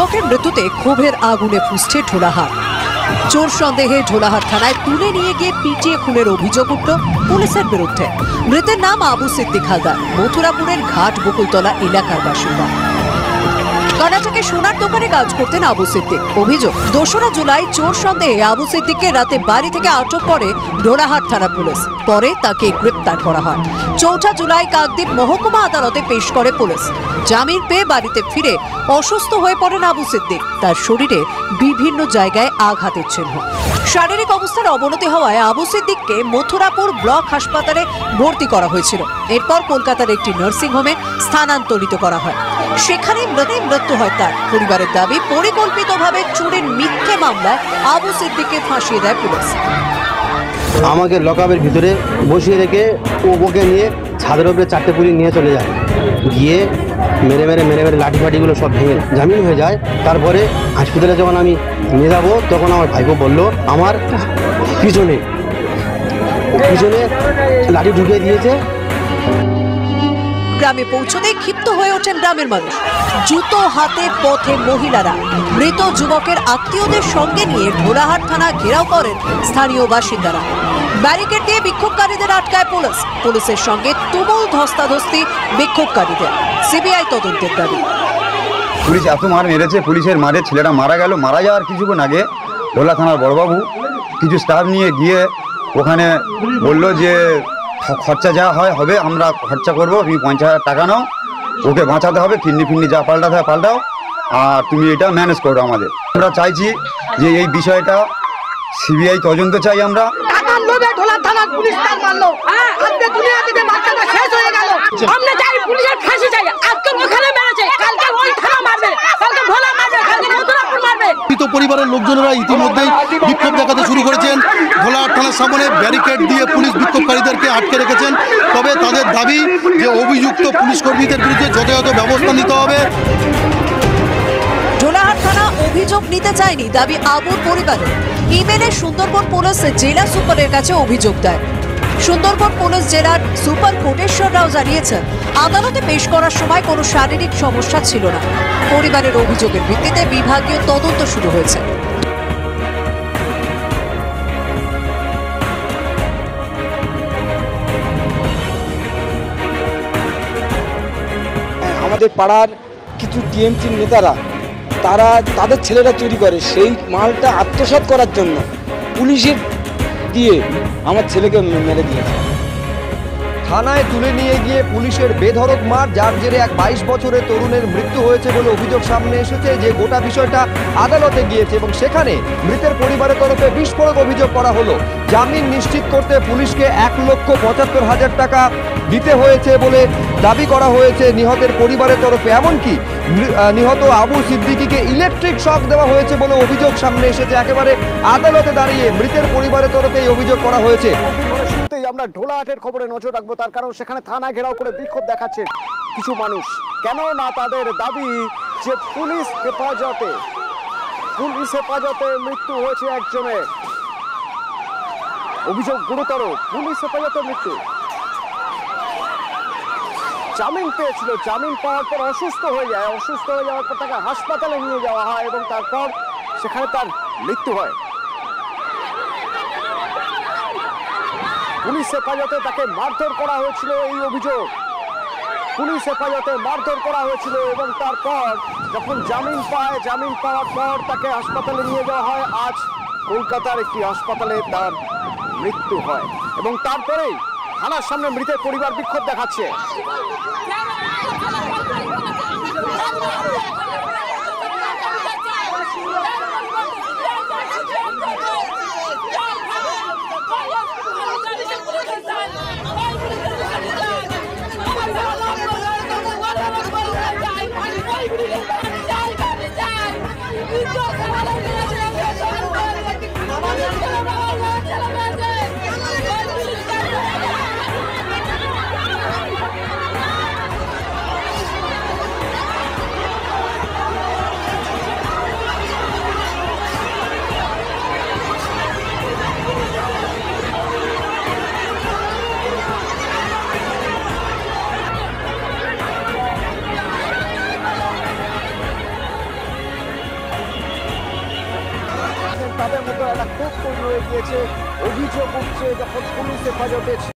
যুবকের মৃত্যুতে ক্ষোভের আগুনে ফুঁসছে ঢোলাহাট। চোর সন্দেহে ঢোলাহাট থানায় তুলে নিয়ে গিয়ে পিটিয়ে খুনের অভিযোগ উঠল পুলিশের বিরুদ্ধে। মৃতের নাম আবু সিদ্দিক হালদার, মথুরাপুরের ঘাট বকুলতলা এলাকার বাসিন্দা। কর্ণাটকে সোনার দোকানে কাজ করতেন আবু সিদ্দিক। অভিযোগ, 2রা জুলাই চোর সন্দেহে আবু সিদ্দিককে রাতে বাড়ি থেকে আটক করে ঢোলাহাট থানা পুলিশ। পরে তাকে গ্রেপ্তার করা হয়। 4 জুলাই কাকদ্বীপ মহকুমা আদালতে পেশ করে পুলিশ। জামিন পেয়ে বাড়িতে ফিরে অসুস্থ হয়ে পড়েন আবু সিদ্দিক। তার শরীরে বিভিন্ন জায়গায় আঘাতের চিহ্ন। শারীরিক অবস্থার অবনতি হওয়ায় আবু সিদ্দিককে মথুরাপুর ব্লক হাসপাতালে ভর্তি করা হয়েছিল। এরপর কলকাতার একটি নার্সিংহোমে স্থানান্তরিত করা হয়। সেখানে মৃত্যু হয় তার। পরিবারের দাবি, পরিকল্পিতভাবে চুরির মিথ্যে মামলায় আবু সিদ্দিককে ফাঁসিয়ে দেয় পুলিশ। আমাকে লকআপের ভিতরে বসিয়ে রেখে ওকে নিয়ে ছাদের উপরে 4টে পুলিশ নিয়ে চলে যায়। গিয়ে মেরে মেরে লাঠি ফাটিগুলো সব ভেঙে জামিন হয়ে যায়। তারপরে হসপিটালে যখন আমি নিয়ে যাবো তখন আমার ভাইপো বলল আমার পিছনে লাঠি ঢুকিয়ে দিয়েছে। গ্রামে পৌঁছতেই ক্ষিপ্ত হয়ে ওঠেন গ্রামের মানুষ। জুতো হাতে পথে মহিলারা মৃত যুবকের আত্মীয়দের সঙ্গে নিয়ে ঢোলাহাট থানা ঘেরাও করেন স্থানীয় বাসিন্দারা। ব্যারিকেড দিয়ে বিক্ষোভকারীদের আটকায় পুলিশ। পুলিশের সঙ্গে তুমুল ধস্তাধস্তি বিক্ষোভকারীদের। সিবিআই তদন্তের দাবি। পুলিশ এত মার মেরেছে, পুলিশের মারে ছেলেটা মারা গেল। মারা যাওয়ার কিছুক্ষণ আগে ঢোলা থানার বড়বাবু কিছু স্টাফ নিয়ে গিয়ে ওখানে বললো যে খরচা যা হবে আমরা খরচা করবো, তুমি 50,000 টাকা নাও, ওকে বাঁচাতে হবে, কিডনি যা পাল্টাতে হয় পাল্টাও, আর তুমি এটা ম্যানেজ করো। আমরা চাইছি যে এই বিষয়টা সিবিআই তদন্ত চাই। আমরা পরিবারের লোকজনেরা ইতিমধ্যেই বিক্ষোভ দেখাতে শুরু করেছেন। ঢোলাহাট থানার সামনে ব্যারিকেড দিয়ে পুলিশ বিক্ষোভকারীদেরকে আটকে রেখেছেন। তবে তাদের দাবি যে অভিযুক্ত পুলিশ কর্মীদের বিরুদ্ধে যথাযথ ব্যবস্থা নিতে হবে। ঢোলাহাট থানা অভিযোগ নিতে চায়নি দাবি আবুর পরিবারের। ইমেলে সুন্দরবন পুলিশ জেলা সুপারের কাছে অভিযোগ দেয়। সুন্দরবন পুলিশ জেলার সুপার কোটেশ্বর রাও জানিয়েছেন, আদালতে পেশ করার সময় কোনো শারীরিক সমস্যা ছিল না। পরিবারের অভিযোগের ভিত্তিতে বিভাগীয় তদন্ত শুরু হয়েছে। আমাদের পাড়ার কিছু টিএমসি নেতারা তাদের ছেলেরা চুরি করে, সেই মালটা আত্মসাৎ করার জন্য পুলিশের দিয়ে আমার ছেলেকে মেরে দিয়েছে। থানায় তুলে নিয়ে গিয়ে পুলিশের বেধড়ক মার, যার জেরে এক 22 বছরের তরুণের মৃত্যু হয়েছে বলে অভিযোগ সামনে এসেছে। যে গোটা বিষয়টা আদালতে গিয়েছে এবং সেখানে মৃতের পরিবারের তরফে বিস্ফোরক অভিযোগ করা হলো। জামিন নিশ্চিত করতে পুলিশকে 1,75,000 টাকা দিতে হয়েছে বলে দাবি করা হয়েছে নিহতের পরিবারের তরফে। এমনকি নিহত আবু সিদ্দিকীকে ইলেকট্রিক শক দেওয়া হয়েছে বলে অভিযোগ সামনে এসেছে। একেবারে আদালতে দাঁড়িয়ে মৃতের পরিবারের তরফে এই অভিযোগ করা হয়েছে। আমরা ঢোলাহাটের খবরে নজর রাখবো, তার কারণ সেখানে থানা ঘেরাও করে বিক্ষোভ দেখাচ্ছে কিছু মানুষ। কেন না তাদের দাবি যে পুলিশ হেফাজতে মৃত্যু হয়েছে একজনের। অভিযোগ গুরুতর, পুলিশ হেফাজতে মৃত্যু। জামিন পেয়েছিল, জামিন পাওয়ার পর অসুস্থ হয়ে যাওয়ার পর তাকে হাসপাতালে নিয়ে যাওয়া হয় এবং তারপর সেখানে তার মৃত্যু হয়। পুলিশ হেফাজতে তাকে মারধর করা হয়েছিল, এই অভিযোগ। পুলিশ হেফাজতে মারধর করা হয়েছিল এবং তারপর যখন জামিন পাওয়ার পর তাকে হাসপাতালে নিয়ে যাওয়া হয়। আজ কলকাতার একটি হাসপাতালে তার মৃত্যু হয় এবং তারপরেই থানার সামনে মৃতের পরিবার বিক্ষোভ দেখাচ্ছে। তাদের মধ্যে একটা ক্ষোভ তৈরি হয়ে গিয়েছে। অভিযোগ উঠছে যখন পুলিশ হেফাজতে